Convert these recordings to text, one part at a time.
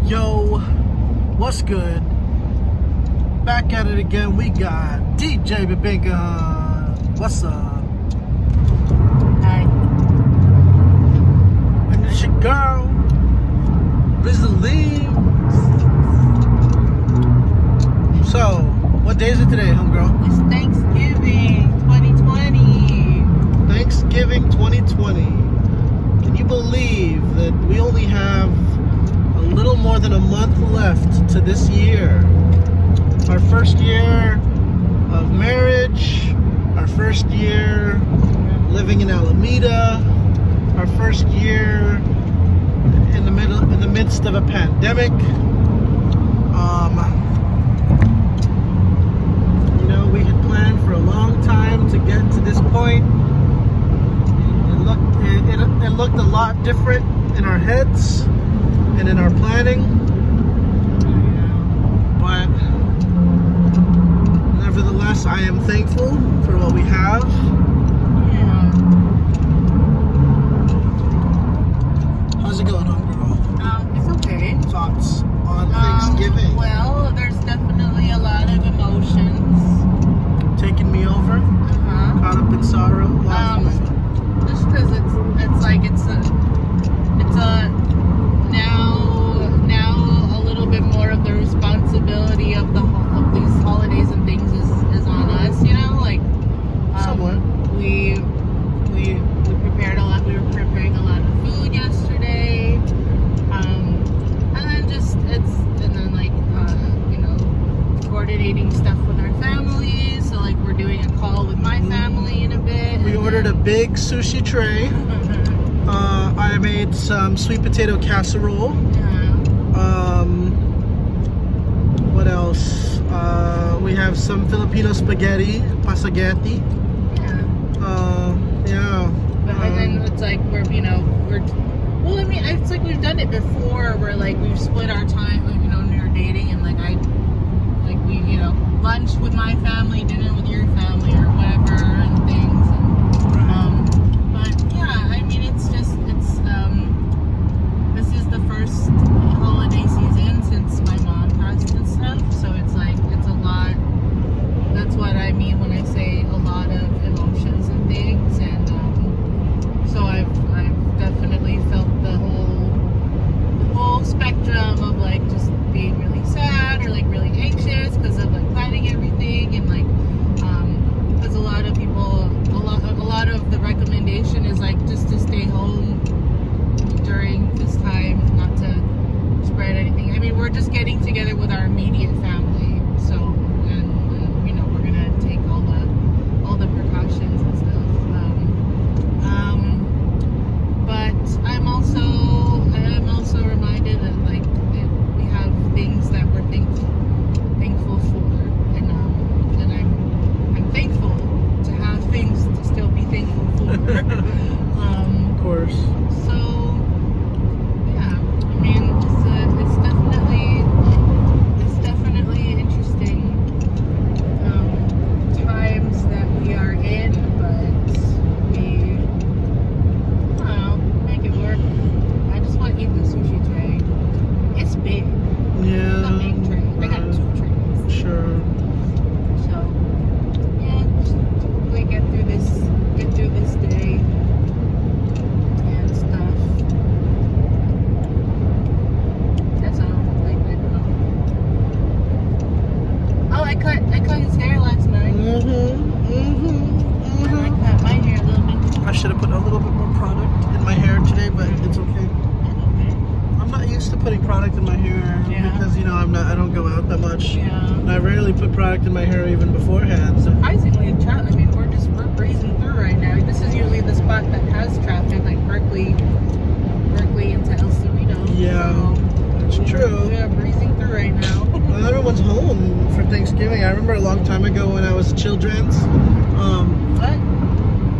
Yo, what's good? Back at it again. We got DJ Babinka. What's up? Hi. And it's your girl, Rizzalee. So, what day is it today, homegirl? It's Thanksgiving 2020. Thanksgiving 2020. Can you believe that we only have a little more than a month left to this year? Our first year of marriage, our first year living in Alameda, our first year in the midst of a pandemic. We had planned for a long time to get to this point. It looked a lot different in our heads and in our planning, but nevertheless, I am thankful for what we have. Yeah. How's it going, homegirl? It's okay. Thoughts on Thanksgiving? Well, there's definitely a lot of emotions. Taking me over? Caught up in sorrow? Just because it's a now a little bit more of the responsibility of these holidays and things is on us, Somewhat. We prepared a lot. We were preparing a lot of food yesterday, coordinating stuff with our families. So we're doing a call with my family in a bit. We ordered a big sushi tray. I made some sweet potato casserole. What else? We have some Filipino spaghetti, pasaghetti. And then it's it's like we've done it before where we've split our time when we were dating, and lunch with my family, dinner with your family, or whatever, and things. This is the first holiday season since my mom passed and stuff, so it's a lot. That's what I mean when I say a lot of emotions and things, and so I've definitely felt the whole spectrum of just being really sad or really anxious because of planning everything, and because a lot of people, a lot of the recommendation is just to stay home during this time, not to spread anything. I mean, we're just getting together with our immediate family, so and we're gonna take all the precautions and stuff. But I'm also reminded that we have things that we're thankful for, and I'm thankful to have things to still be thankful for. Of course. So yeah, I mean, it's definitely interesting times that we are in, but we, I don't know, make it work. I just want to eat the sushi tray. It's big. Yeah. It's a big tray. I got 2 trays. Sure. So yeah, just hopefully get through this day and stuff. That's all. I don't know. Oh, I cut his hair last night. I cut my hair a little bit. I should have put a little bit more product in my hair today, but it's okay. I'm not used to putting product in my hair because I don't go out that much. Yeah. And I rarely put product in my hair even beforehand. So. Surprisingly, we're breezing through right now. This is usually the spot that has traffic, like Berkeley into El Cerrito. Yeah, so it's true. We are breezing through right now. Well, everyone's home for Thanksgiving. I remember a long time ago when I was children's. What?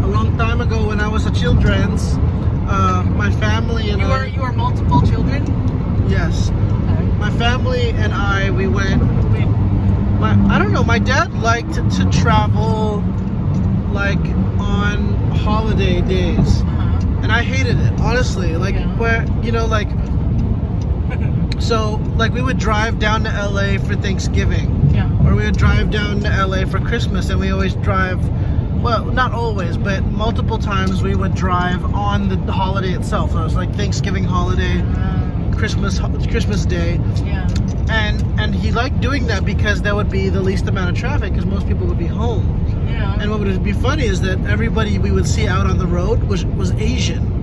A long time ago when I was a children's, my family and You were multiple children? Yes. Okay. My family and we went. I don't know. My dad liked to travel on holiday days, and I hated it honestly. Where So, like, we would drive down to LA for Thanksgiving. Yeah. Or we would drive down to LA for Christmas, and we always drive, well, not always, but multiple times we would drive on the holiday itself. So it was like Thanksgiving holiday, Christmas Day. Yeah. And he liked doing that because that would be the least amount of traffic because most people would be home. Yeah. And what would be funny is that everybody we would see out on the road was Asian.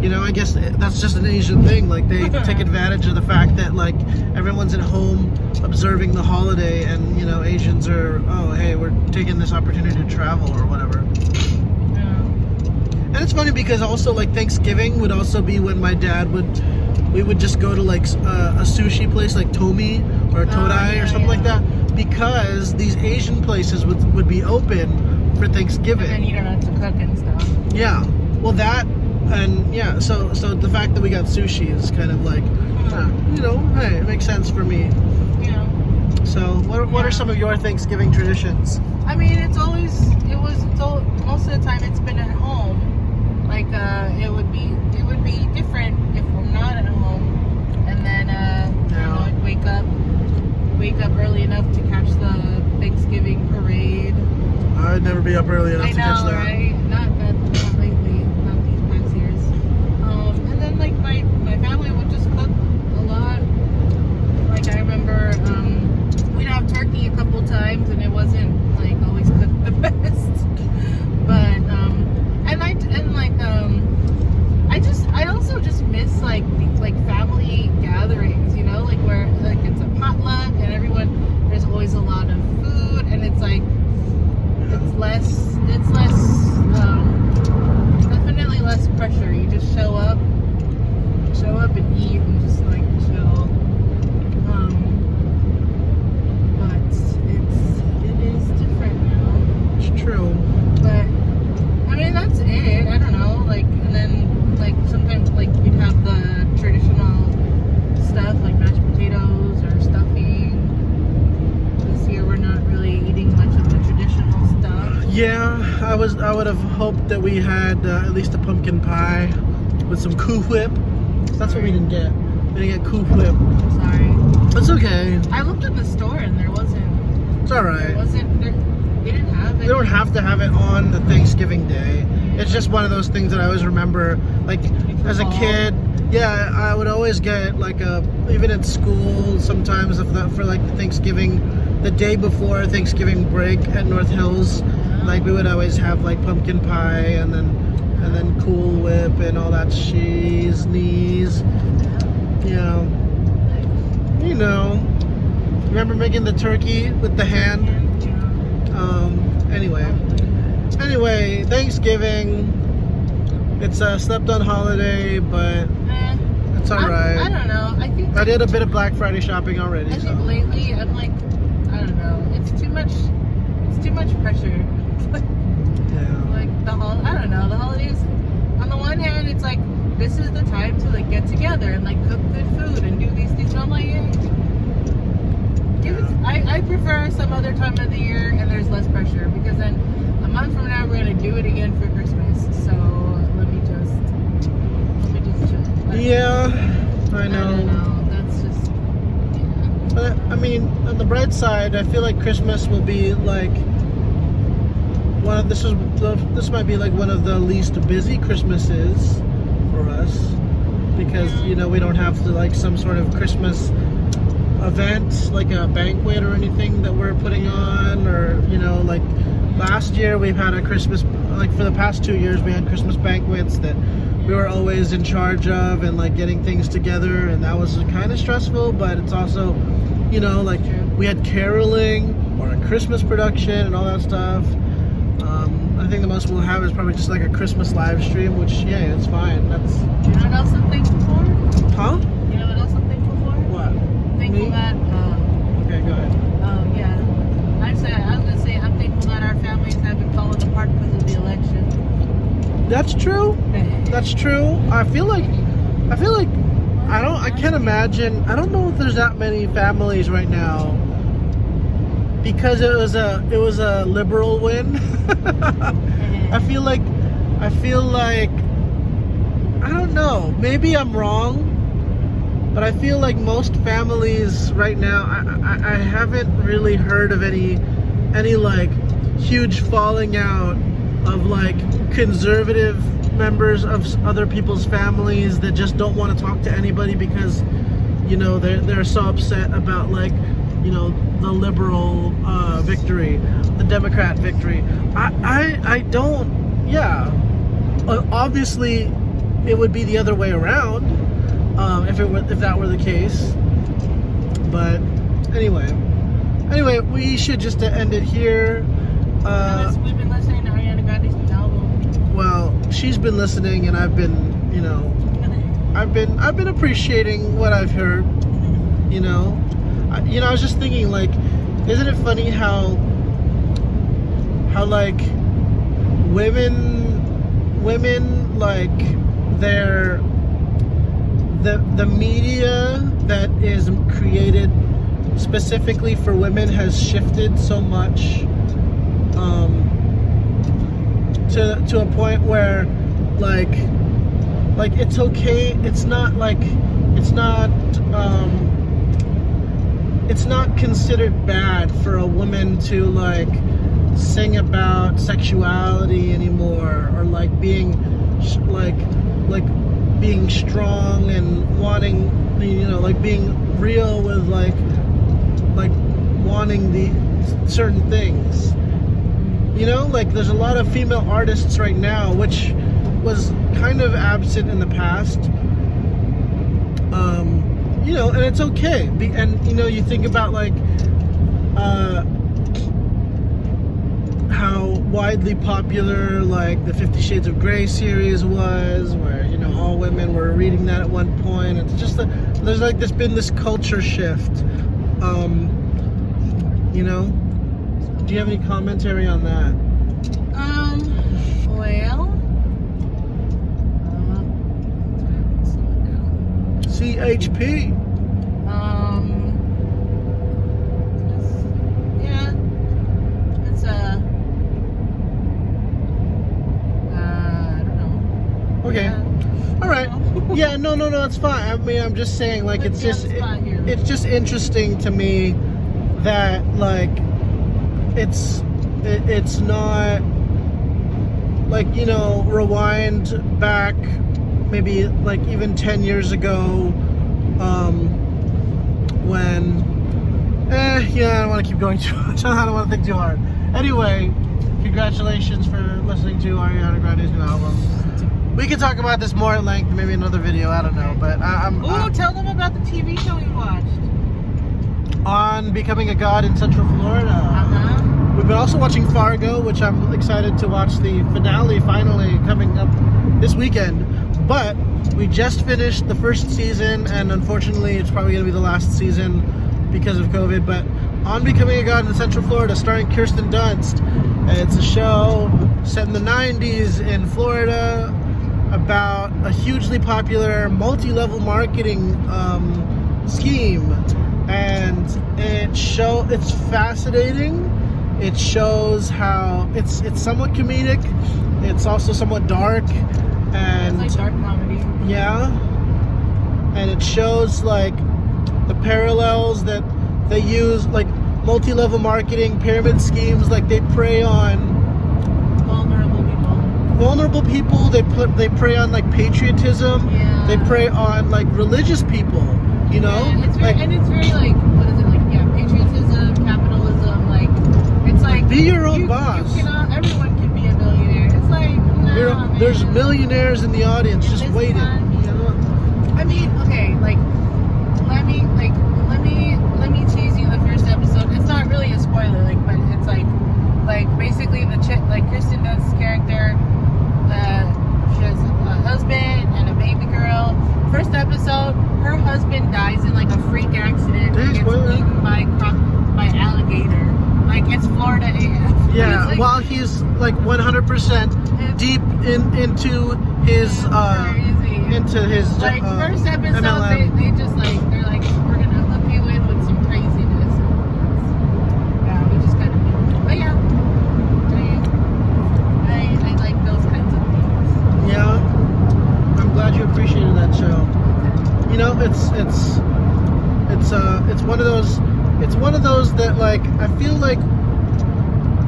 You know, I guess that's just an Asian thing. Like, they take advantage of the fact that, like, everyone's at home observing the holiday, and, you know, Asians are, oh, hey, we're taking this opportunity to travel or whatever. Yeah. And it's funny because also, like, Thanksgiving would also be when my dad we would just go to, like, a sushi place like Tomi or Todai or something like that, because these Asian places would be open for Thanksgiving. And then you don't have to cook and stuff. Yeah. Well, that... And yeah, so the fact that we got sushi is kind of like, you know, hey, it makes sense for me. Yeah. So, what are some of your Thanksgiving traditions? I mean, most of the time it's been at home. Like, it would be different if I'm not at home. And then, you know, I'd wake up early enough to catch the Thanksgiving parade. I'd never be up early enough to catch that. Right? Not lately, not these past years. And then, like, my family would just cook a lot. Like, I remember we'd have turkey a couple times, and it wasn't like always cooked the best. But I also just miss like family gatherings, you know, like where like it's a potluck and there's always a lot of food, and it's like it's less definitely less pressure. You just show up and eat and just like chill. But it is different now. It's true. But I mean, that's it. I don't know. Like, and then like sometimes like we'd have the traditional stuff like mashed potatoes or stuffing. This year we're not really eating much of the traditional stuff. Yeah, I would have hoped that we had at least a pumpkin pie with some Cool Whip. That's what we didn't get. We didn't get Cool Whip. Sorry. It's okay. I looked in the store and there wasn't. It's all right. They didn't have it. They don't have to have it on the Thanksgiving day. It's just one of those things that I always remember. Like, as a kid, yeah, I would always get like even at school sometimes for like the day before Thanksgiving break at North Hills, like we would always have like pumpkin pie and then Cool Whip and all that cheese, knees. Yeah. You know. Remember making the turkey with the hand? Anyway, Thanksgiving. It's a slept-on holiday, but it's alright. I don't know. I did a bit of Black Friday shopping already. I think lately I'm like, I don't know. It's too much pressure. Yeah. Like I don't know. The holidays. On the one hand, it's like this is the time to like get together and like cook good food and do these things. So I'm like, I prefer some other time of the year and there's less pressure, because then a month from now we're gonna do it again for Christmas. So let me just chill. But Yeah, I know. I don't know. That's just. Yeah. But I mean, on the bright side, I feel like Christmas will be like this might be like one of the least busy Christmases for us, because you know we don't have to like some sort of Christmas event like a banquet or anything that we're putting on, or you know, like last year we've had a Christmas, like for the past 2 years we had Christmas banquets that we were always in charge of and like getting things together, and that was kind of stressful, but it's also, you know, like we had caroling or a Christmas production and all that stuff. I think the most we'll have is probably just like a Christmas live stream, which yeah, it's fine. That's. You know what else I'm thankful for? Huh? You know what else I'm thankful for? What? Thankful that. Okay, go ahead. Oh yeah. I was gonna say I'm thankful that our families haven't fallen apart because of the election. That's true. That's true. I feel like I can't imagine. I don't know if there's that many families right now, because it was a liberal win. I feel like I don't know. Maybe I'm wrong, But I feel like most families right now, I haven't really heard of any like huge falling out of like conservative members of other people's families that just don't want to talk to anybody because, you know, they're so upset about like, you know, the liberal victory, the Democrat victory. I don't, yeah. Obviously, it would be the other way around if that were the case. But anyway, we should just end it here. We've been listening to Ariana Grande's new album. Well, she's been listening, and I've been, you know, I've been appreciating what I've heard. You know, I was just thinking, like, isn't it funny how like women like the media that is created specifically for women has shifted so much to a point where like it's okay, it's not considered bad for a woman to like sing about sexuality anymore, or like being like being strong and wanting, you know, like being real with like wanting the certain things. You know, like there's a lot of female artists right now, which was kind of absent in the past. You know, and it's okay. And you know, you think about like how widely popular like the 50 Shades of Grey series was, where, you know, all women were reading that at one point. It's just there's been this culture shift. You know, do you have any commentary on that? Well, CHP. yeah, it's I don't know. Okay. Yeah. All right. Yeah. No. It's fine. I mean, I'm just saying, like, it's just interesting to me that like it's not like, you know, rewind back maybe like even 10 years ago when yeah, I don't want to keep going too much. I don't want to think too hard. Anyway, congratulations for listening to Ariana Grande's new album. We can talk about this more at length, maybe another video, I don't know, but tell them about the TV show you watched. On Becoming a God in Central Florida. Uh-huh. We've been also watching Fargo, which I'm excited to watch the finale finally coming up this weekend. But we just finished the first season, and unfortunately it's probably going to be the last season because of COVID. But On Becoming a God in Central Florida, starring Kirsten Dunst. It's a show set in the 90s in Florida about a hugely popular multi-level marketing scheme. And it's fascinating. It shows how it's somewhat comedic. It's also somewhat dark, and it's like dark comedy. Yeah. And it shows like the parallels that they use, like multi-level marketing, pyramid schemes. Like they prey on vulnerable people. They prey on like patriotism. Yeah. They prey on like religious people. You know, and it's very like, what is it, like, yeah, patriotism, capitalism, like, it's like, be your own boss. Everyone can be a millionaire. It's like, nah, there's millionaires in the audience just waiting. I mean, okay, like, let me tease you the first episode. It's not really a spoiler, like, but it's like basically the chick, like Kristen Dunst's character, she has a husband and a baby girl. First episode, her husband dies in like a freak accident and gets eaten by alligator. Like, it's Florida AF. Yeah, like, while he's like 100% deep into his like first episode MLM. they just like, they're like, we're gonna hook you in with some craziness. Yeah, we just kind of, but yeah, I like those kinds of things. Yeah, I'm glad you appreciated that show. You know, it's it's one of those that, like, I feel like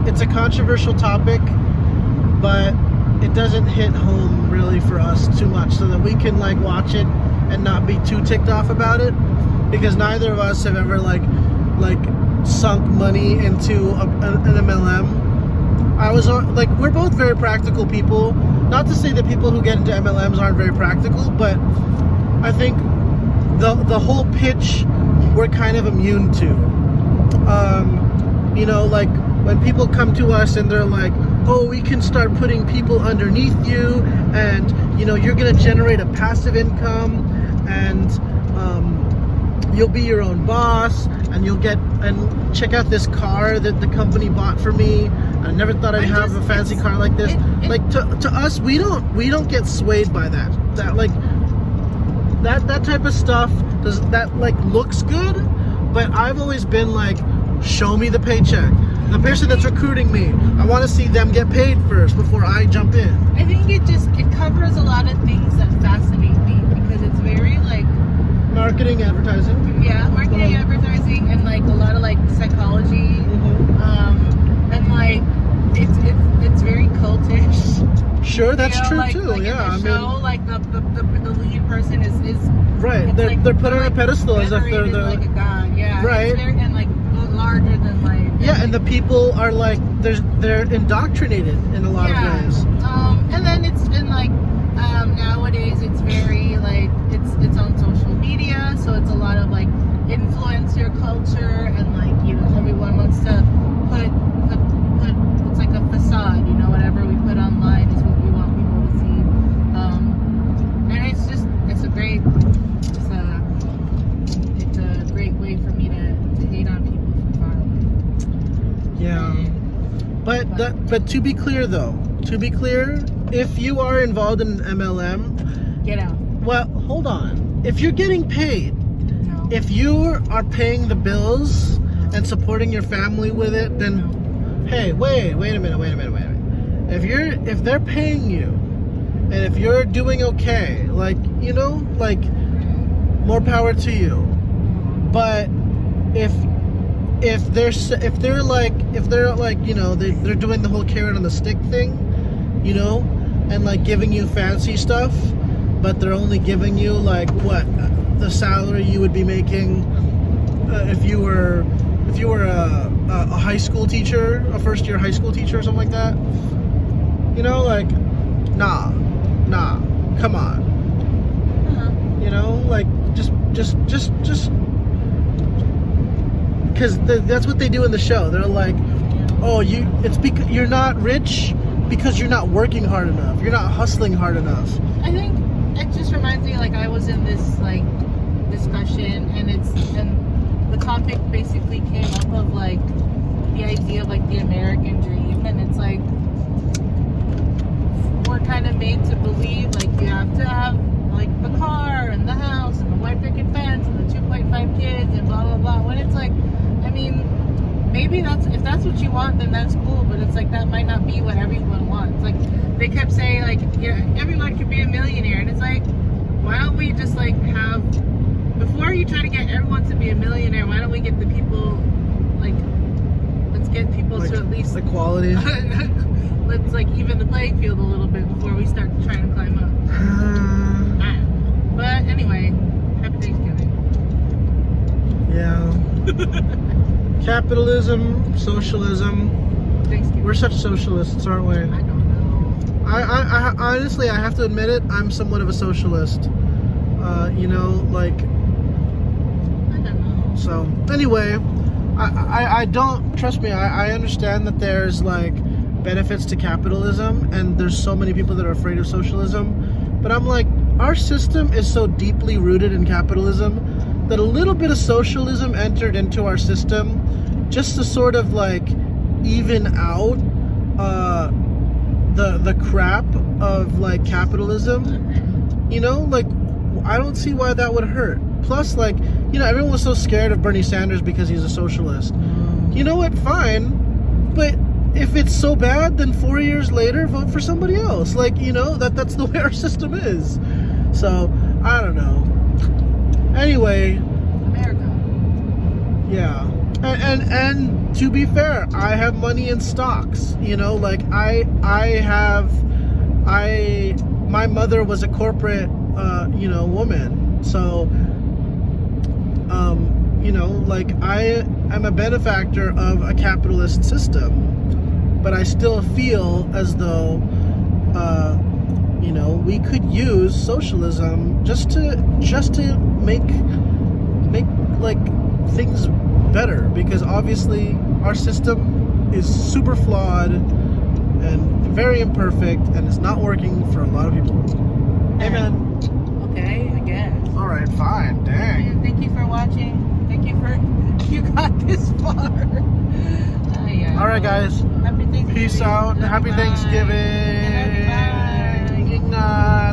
it's a controversial topic, but it doesn't hit home really for us too much, so that we can, like, watch it and not be too ticked off about it, because neither of us have ever like sunk money into an MLM. We're both very practical people. Not to say that people who get into MLMs aren't very practical, but I think the whole pitch we're kind of immune to. You know, like when people come to us and they're like, oh, we can start putting people underneath you, and you know, you're gonna generate a passive income, and you'll be your own boss, and and check out this car that the company bought for me. I never thought I'd have a fancy car like this. Like to us, we don't get swayed by that. That type of stuff looks good, but I've always been like, show me the paycheck. The person that's recruiting me, I want to see them get paid first before I jump in. I think it covers a lot of things that fascinate me, because it's very like marketing, advertising. Yeah, marketing, advertising, and like a lot of like psychology, and like it's very cultish. Sure, that's true like, too. Like yeah, in the show, like the lead person is right. They're put on a pedestal as if they're like a god. Yeah, right. It's very, and like larger than life. Yeah, and the people are like they're indoctrinated in a lot of ways. And then it's in like nowadays it's very like it's on social media, so it's a lot of like influencer culture, and like, you know, everyone wants to put it's like a facade, you know, whatever we put online is what we want people to see. And it's a great way for me to hate on people from far away. Yeah. But to be clear though, if you are involved in an MLM, get out. Well, hold on. If you're getting paid, No. if you are paying the bills and supporting your family with it, then hey, wait a minute. If they're paying you, and if you're doing okay, like, you know, like, more power to you. But if they're like, you know, they're doing the whole carrot on the stick thing, you know, and like giving you fancy stuff, but they're only giving you like what the salary you would be making if you were a high school teacher, a first year high school teacher or something like that. You know, like, nah, come on. You know, like, just because that's what they do in the show. They're like, oh, it's because you're not rich because you're not working hard enough. You're not hustling hard enough. I think it just reminds me, like, I was in this like discussion, and the topic basically came up of like the idea of like the American dream, and it's like we're kind of made to believe like you have to have like the car and the house and the white picket fence and the 2.5 kids and blah blah blah. When it's like, I mean, maybe if that's what you want, then that's cool, but it's like that might not be what everyone wants. Like they kept saying like, yeah, everyone could be a millionaire, and it's like, why don't we just like have, before you try to get everyone to be a millionaire, why don't we get the people, like, let's get people like, to at least equality. Let's like even the playing field a little bit before we start trying to climb up. But anyway, happy Thanksgiving. Yeah. Capitalism, socialism. Thanksgiving. We're such socialists, aren't we? I don't know. I honestly, I have to admit it, I'm somewhat of a socialist. You know, like, I don't know. so anyway, I don't, trust me, I understand that there's like benefits to capitalism, and there's so many people that are afraid of socialism, but I'm like, our system is so deeply rooted in capitalism that a little bit of socialism entered into our system just to sort of like even out the crap of like capitalism, you know, like I don't see why that would hurt. Plus, like, you know, everyone was so scared of Bernie Sanders because he's a socialist. You know what, fine, but if it's so bad, then 4 years later vote for somebody else. Like, you know, that's the way our system is. So I don't know. Anyway, America. And to be fair, I have money in stocks. You know, like my mother was a corporate, woman. So, like I am a benefactor of a capitalist system, but I still feel as though, we could use socialism just to make like things better, because obviously our system is super flawed and very imperfect and is not working for a lot of people. Amen. Okay, I guess. All right, fine. Dang. Thank you for watching. Thank you for you got this far. Yeah. All right, guys. Happy Thanksgiving. Peace out. Happy Bye. Thanksgiving. Bye. Ingat.